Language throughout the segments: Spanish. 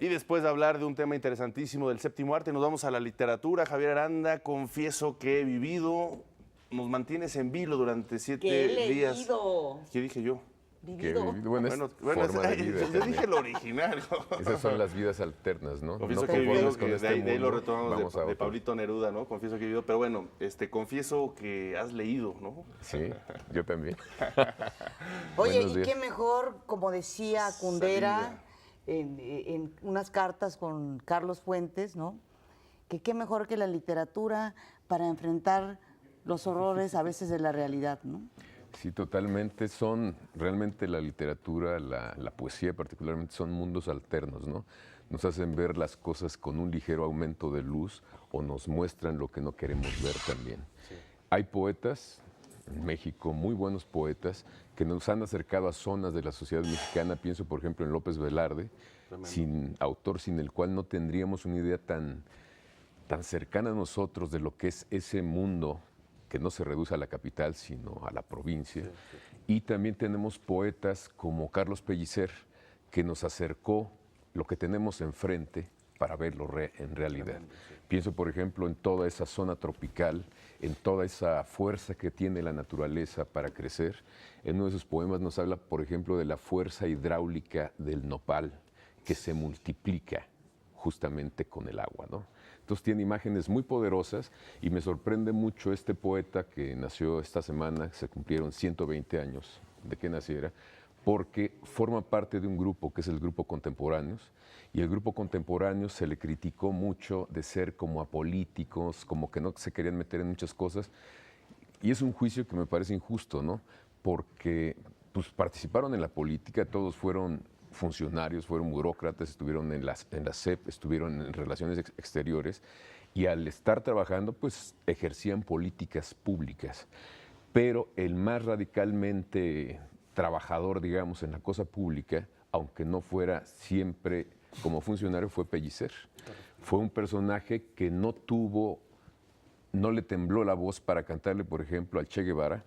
Y después de hablar de un tema interesantísimo del séptimo arte, nos vamos a la literatura. Javier Aranda, confieso que he vivido, nos mantienes en vilo durante ¿Qué 7 he días. leído? ¿Qué dije yo? Vivido. Bueno, es forma de vida yo también. dije lo original. Esas son las vidas alternas, ¿no? Confieso No que he vivido, conformes con que este de ahí lo mundo, retomamos vamos a de otro. Pablito Neruda, ¿no? Confieso que he vivido, pero bueno, confieso que has leído, ¿no? Sí, yo también. Oye, Buenos y días. qué mejor, como decía Kundera en unas cartas con Carlos Fuentes, ¿no? Que qué mejor que la literatura para enfrentar los horrores a veces de la realidad, ¿no? Sí, totalmente. Son realmente la literatura, la poesía particularmente, son mundos alternos, ¿no? Nos hacen ver las cosas con un ligero aumento de luz o nos muestran lo que no queremos ver también. Sí. Hay poetas en México, muy buenos poetas, que nos han acercado a zonas de la sociedad mexicana. Pienso, por ejemplo, en López Velarde, autor sin el cual no tendríamos una idea tan cercana a nosotros de lo que es ese mundo que no se reduce a la capital, sino a la provincia. Sí, sí. Y también tenemos poetas como Carlos Pellicer, que nos acercó lo que tenemos enfrente para verlo en realidad. Sí. Pienso, por ejemplo, en toda esa zona tropical, en toda esa fuerza que tiene la naturaleza para crecer. En uno de sus poemas nos habla, por ejemplo, de la fuerza hidráulica del nopal, que se multiplica justamente con el agua, ¿no? Entonces tiene imágenes muy poderosas y me sorprende mucho este poeta que nació esta semana, se cumplieron 120 años de que naciera, porque forma parte de un grupo que es el Grupo Contemporáneos, y el Grupo Contemporáneos se le criticó mucho de ser como apolíticos, como que no se querían meter en muchas cosas, y es un juicio que me parece injusto, ¿no? Porque pues, participaron en la política, todos fueron funcionarios, fueron burócratas, estuvieron en la SEP, estuvieron en relaciones exteriores y al estar trabajando pues ejercían políticas públicas. Pero el más radicalmente trabajador, digamos, en la cosa pública, aunque no fuera siempre como funcionario, fue Pellicer. Fue un personaje que no le tembló la voz para cantarle, por ejemplo, al Che Guevara,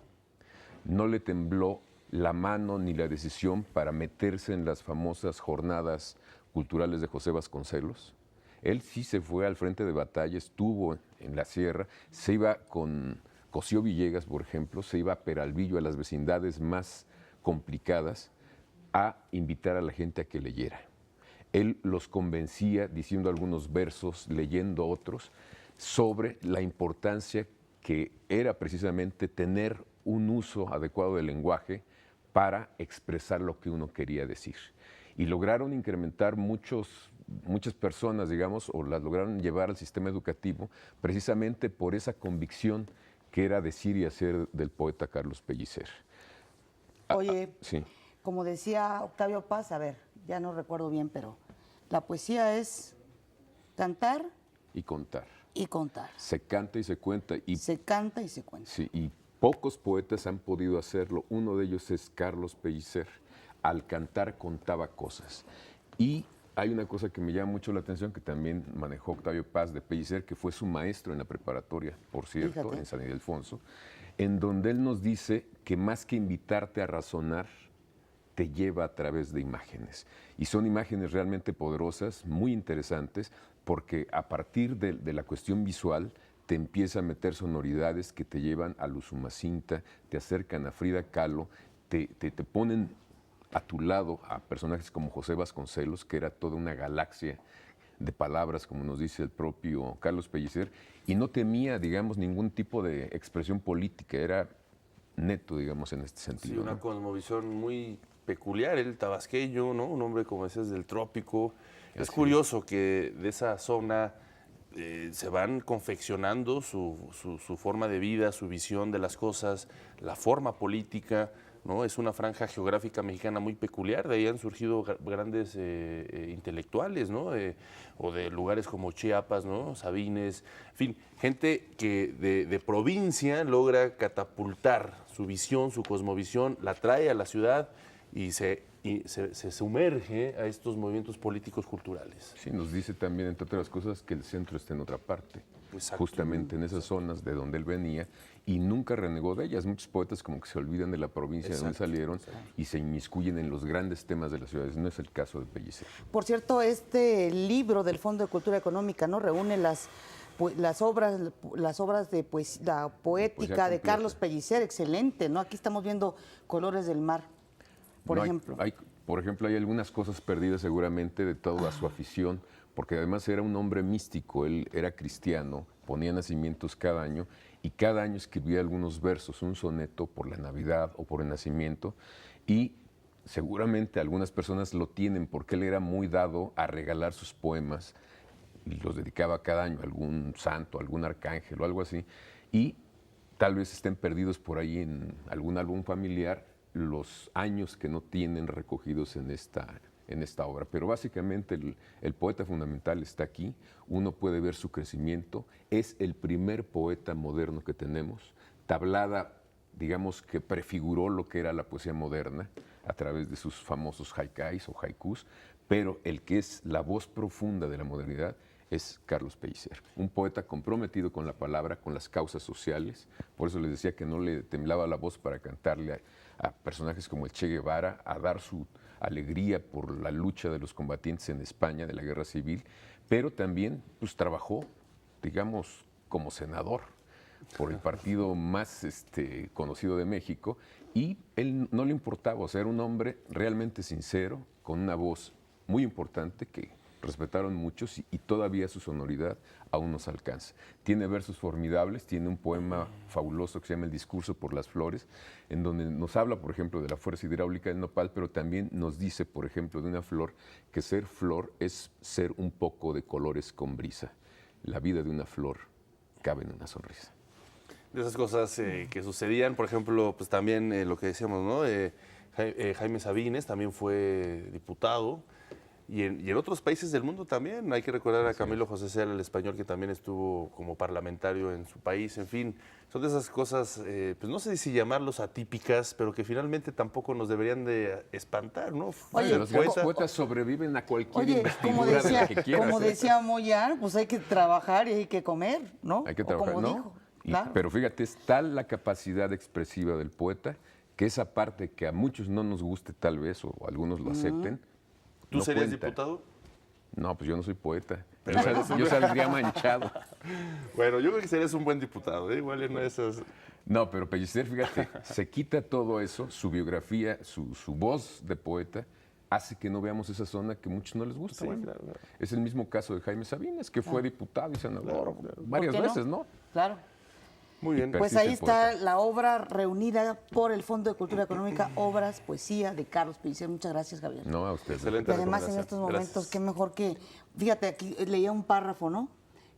no le tembló la mano ni la decisión para meterse en las famosas jornadas culturales de José Vasconcelos. Él sí se fue al frente de batalla, estuvo en la sierra, se iba con Cosío Villegas, por ejemplo, se iba a Peralvillo, a las vecindades más complicadas, a invitar a la gente a que leyera. Él los convencía diciendo algunos versos, leyendo otros, sobre la importancia que era precisamente tener un uso adecuado del lenguaje para expresar lo que uno quería decir. Y lograron incrementar muchas personas, digamos, o las lograron llevar al sistema educativo precisamente por esa convicción que era decir y hacer del poeta Carlos Pellicer. Oye, sí. Como decía Octavio Paz, a ver, ya no recuerdo bien, pero la poesía es cantar y contar. Y contar. Se canta y se cuenta. Se canta y se cuenta. Sí, y pocos poetas han podido hacerlo. Uno de ellos es Carlos Pellicer. Al cantar contaba cosas. Y hay una cosa que me llama mucho la atención, que también manejó Octavio Paz de Pellicer, que fue su maestro en la preparatoria, por cierto, Fíjate. en San Ildefonso, en donde él nos dice que más que invitarte a razonar, te lleva a través de imágenes. Y son imágenes realmente poderosas, muy interesantes, porque a partir de la cuestión visual te empieza a meter sonoridades que te llevan a Usumacinta, te acercan a Frida Kahlo, te ponen a tu lado a personajes como José Vasconcelos, que era toda una galaxia de palabras, como nos dice el propio Carlos Pellicer, y no temía, digamos, ningún tipo de expresión política, era neto, digamos, en este sentido. Sí, una ¿no? cosmovisión muy peculiar, el tabasqueño, ¿no? Un hombre, como decías, del trópico. Es Así curioso que de esa zona se van confeccionando su forma de vida, su visión de las cosas, la forma política, ¿no? Es una franja geográfica mexicana muy peculiar, de ahí han surgido grandes intelectuales, ¿no? O de lugares como Chiapas, ¿no? Sabines, en fin, gente que de provincia logra catapultar su visión, su cosmovisión, la trae a la ciudad y se sumerge a estos movimientos políticos culturales. Sí, nos dice también, entre otras cosas, que el centro está en otra parte. Exacto. justamente en esas zonas de donde él venía, y nunca renegó de ellas. Muchos poetas como que se olvidan de la provincia de donde salieron y se inmiscuyen en los grandes temas de las ciudades. No es el caso de Pellicer. Por cierto, este libro del Fondo de Cultura Económica, ¿no?, reúne las obras de la poética de completa. Carlos Pellicer, excelente, ¿no? Aquí estamos viendo Colores del Mar, por No, ejemplo. Por ejemplo, hay algunas cosas perdidas seguramente de toda su afición, porque además era un hombre místico, él era cristiano, ponía nacimientos cada año y cada año escribía algunos versos, un soneto por la Navidad o por el nacimiento, y seguramente algunas personas lo tienen porque él era muy dado a regalar sus poemas y los dedicaba cada año a algún santo, algún arcángel o algo así, y tal vez estén perdidos por ahí en algún álbum familiar los años que no tienen recogidos en esta obra. Pero básicamente el poeta fundamental está aquí, uno puede ver su crecimiento, es el primer poeta moderno que tenemos, Tablada, digamos que prefiguró lo que era la poesía moderna a través de sus famosos haikais o haikus, pero el que es la voz profunda de la modernidad es Carlos Pellicer, un poeta comprometido con la palabra, con las causas sociales. Por eso les decía que no le temblaba la voz para cantarle a personajes como el Che Guevara, a dar su alegría por la lucha de los combatientes en España de la Guerra Civil, pero también pues, trabajó, digamos, como senador por el partido más conocido de México, y él no le importaba, o sea, era un hombre realmente sincero, con una voz muy importante que respetaron muchos y todavía su sonoridad aún nos alcanza. Tiene versos formidables, tiene un poema fabuloso que se llama El discurso por las flores, en donde nos habla, por ejemplo, de la fuerza hidráulica del nopal, pero también nos dice, por ejemplo, de una flor, que ser flor es ser un poco de colores con brisa. La vida de una flor cabe en una sonrisa. De esas cosas que sucedían, por ejemplo, pues también lo que decíamos, ¿no? Jaime Sabines también fue diputado. Y en otros países del mundo también. Hay que recordar a Camilo José Cela, el español, que también estuvo como parlamentario en su país. En fin, son de esas cosas, pues no sé si llamarlos atípicas, pero que finalmente tampoco nos deberían de espantar, ¿no? Oye, los grandes poetas sobreviven a cualquier Oye, investidura de la que quieras. como decía Moyar, pues hay que trabajar y hay que comer, ¿no? Hay que O trabajar, como ¿no? dijo, claro. Pero fíjate, es tal la capacidad expresiva del poeta que esa parte que a muchos no nos guste tal vez, o algunos lo acepten, ¿Tú no serías cuenta. diputado? No, pues yo no soy poeta. Pero Yo saldría manchado. Bueno, yo creo que serías un buen diputado, ¿eh? Igual en una de esas... No, pero Pellicer, fíjate, se quita todo eso, su biografía, su voz de poeta, hace que no veamos esa zona que a muchos no les gusta. Sí, Bueno, claro, claro. es el mismo caso de Jaime Sabines, que fue diputado y senador varias ¿Por qué veces, ¿no? Claro. Muy bien. Pues Persiste ahí el está poeta. la obra reunida por el Fondo de Cultura Económica, Obras, Poesía de Carlos Pellicer. Muchas gracias, Javier. No, a usted. Excelente. Y además en recomendación. estos momentos, Gracias. qué mejor que, fíjate, aquí leía un párrafo, ¿no?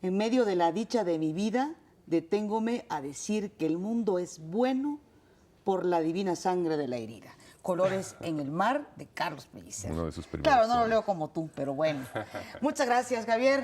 En medio de la dicha de mi vida, deténgome a decir que el mundo es bueno por la divina sangre de la herida. Colores en el mar de Carlos Pellicer. Uno de sus primeros Claro, no lo sones. leo como tú, pero bueno. Muchas gracias, Javier.